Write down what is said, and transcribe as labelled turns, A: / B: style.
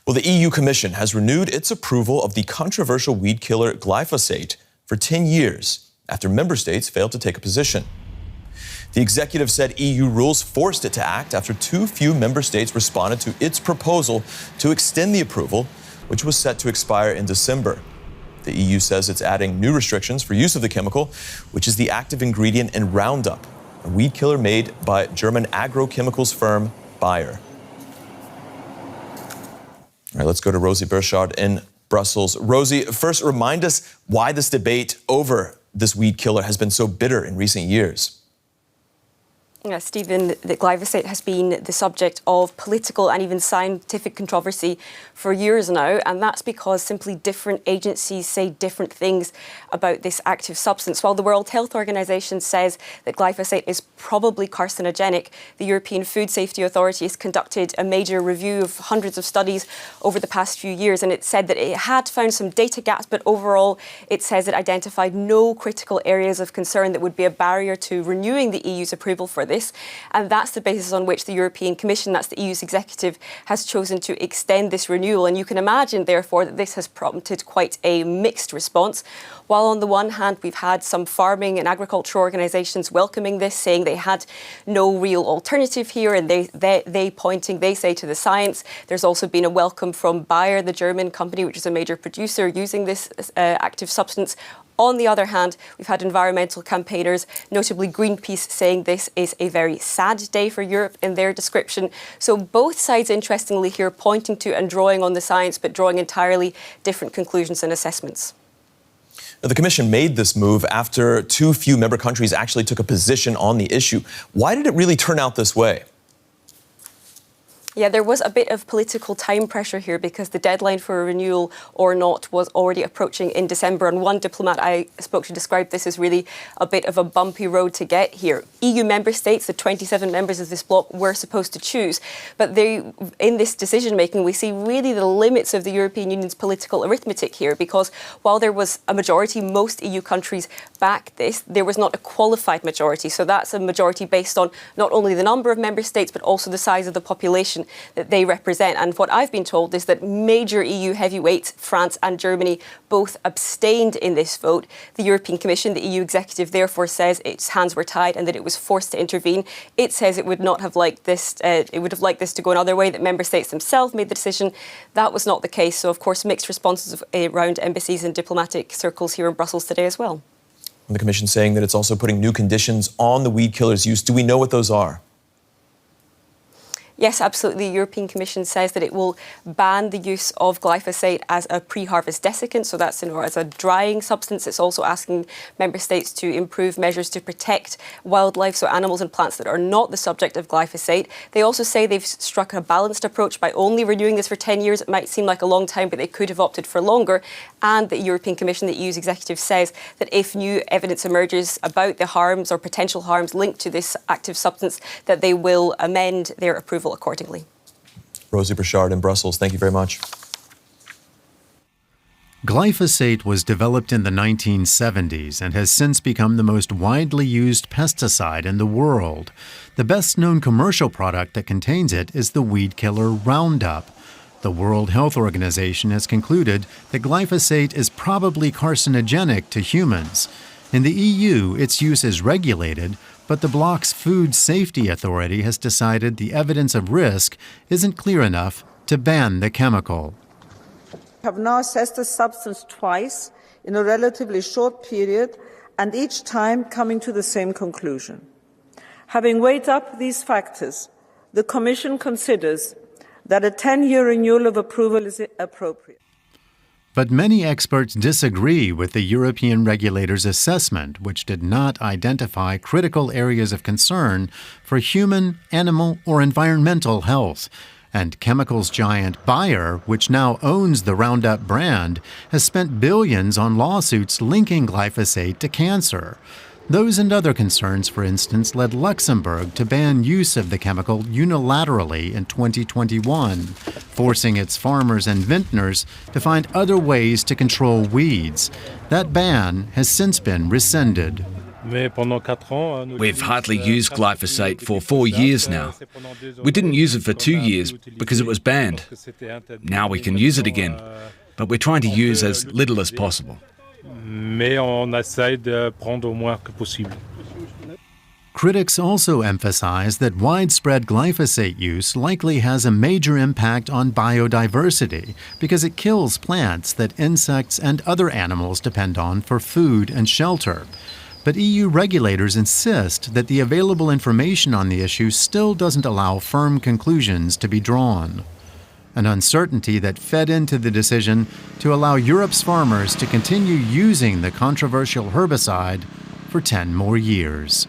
A: Well, the EU Commission has renewed its approval of the controversial weed killer glyphosate for 10 years after member states failed to take a position. The executive said EU rules forced it to act after too few member states responded to its proposal to extend the approval, which was set to expire in December. The EU says it's adding new restrictions for use of the chemical, which is the active ingredient in Roundup, a weed killer made by German agrochemicals firm Bayer. All right, let's go to Rosie Burchard in Brussels. Rosie, first remind us why this debate over this weed killer has been so bitter in recent years.
B: Stephen, the glyphosate has been the subject of political and even scientific controversy for years now, and that's because simply different agencies say different things about this active substance. While the World Health Organization says that glyphosate is probably carcinogenic, the European Food Safety Authority has conducted a major review of hundreds of studies over the past few years, and it said that it had found some data gaps, but overall it says it identified no critical areas of concern that would be a barrier to renewing the EU's approval for this. And that's the basis on which the European Commission, that's the EU's executive, has chosen to extend this renewal. And you can imagine, therefore, that this has prompted quite a mixed response. While on the one hand, we've had some farming and agriculture organisations welcoming this, saying they had no real alternative here, and they say to the science. There's also been a welcome from Bayer, the German company, which is a major producer using this active substance. On the other hand, we've had environmental campaigners, notably Greenpeace, saying this is a very sad day for Europe in their description. So both sides, interestingly here, pointing to and drawing on the science, but drawing entirely different conclusions and assessments.
A: The Commission made this move after too few member countries actually took a position on the issue. Why did it really turn out this way?
B: Yeah, there was a bit of political time pressure here because the deadline for a renewal or not was already approaching in December. And one diplomat I spoke to described this as really a bit of a bumpy road to get here. EU member states, the 27 members of this bloc, were supposed to choose. But in this decision-making, we see really the limits of the European Union's political arithmetic here, because while there was a majority, most EU countries backed this, there was not a qualified majority. So that's a majority based on not only the number of member states, but also the size of the population that they represent. And what I've been told is that major EU heavyweights, France and Germany, both abstained in this vote. The European Commission, the EU executive, therefore says its hands were tied and that it was forced to intervene. It says it would not have liked this. It would have liked this to go another way, that member states themselves made the decision. That was not the case. So, of course, mixed responses around embassies and diplomatic circles here in Brussels today as well.
A: And the Commission saying that it's also putting new conditions on the weed killer's use. Do we know what those are?
B: Yes, absolutely. The European Commission says that it will ban the use of glyphosate as a pre-harvest desiccant, so that's as a drying substance. It's also asking member states to improve measures to protect wildlife, so animals and plants that are not the subject of glyphosate. They also say they've struck a balanced approach by only renewing this for 10 years. It might seem like a long time, but they could have opted for longer. And the European Commission, the EU's executive, says that if new evidence emerges about the harms or potential harms linked to this active substance, that they will amend their approval accordingly.
A: Rosie Burchard in Brussels, thank you very much.
C: Glyphosate was developed in the 1970s and has since become the most widely used pesticide in the world. The best-known commercial product that contains it is the weed killer Roundup. The World Health Organization has concluded that glyphosate is probably carcinogenic to humans. In the EU, its use is regulated, but the bloc's Food Safety Authority has decided the evidence of risk isn't clear enough to ban the chemical.
D: We have now assessed the substance twice in a relatively short period, and each time coming to the same conclusion. Having weighed up these factors, the Commission considers that a 10-year renewal of approval is appropriate.
C: But many experts disagree with the European regulator's assessment, which did not identify critical areas of concern for human, animal, or environmental health. And chemicals giant Bayer, which now owns the Roundup brand, has spent billions on lawsuits linking glyphosate to cancer. Those and other concerns, for instance, led Luxembourg to ban use of the chemical unilaterally in 2021, forcing its farmers and vintners to find other ways to control weeds. That ban has since been rescinded.
E: We've hardly used glyphosate for 4 years now. We didn't use it for 2 years because it was banned. Now we can use it again, but we're trying to use as little as possible.
C: Critics also emphasize that widespread glyphosate use likely has a major impact on biodiversity because it kills plants that insects and other animals depend on for food and shelter. But EU regulators insist that the available information on the issue still doesn't allow firm conclusions to be drawn. An uncertainty that fed into the decision to allow Europe's farmers to continue using the controversial herbicide for 10 more years.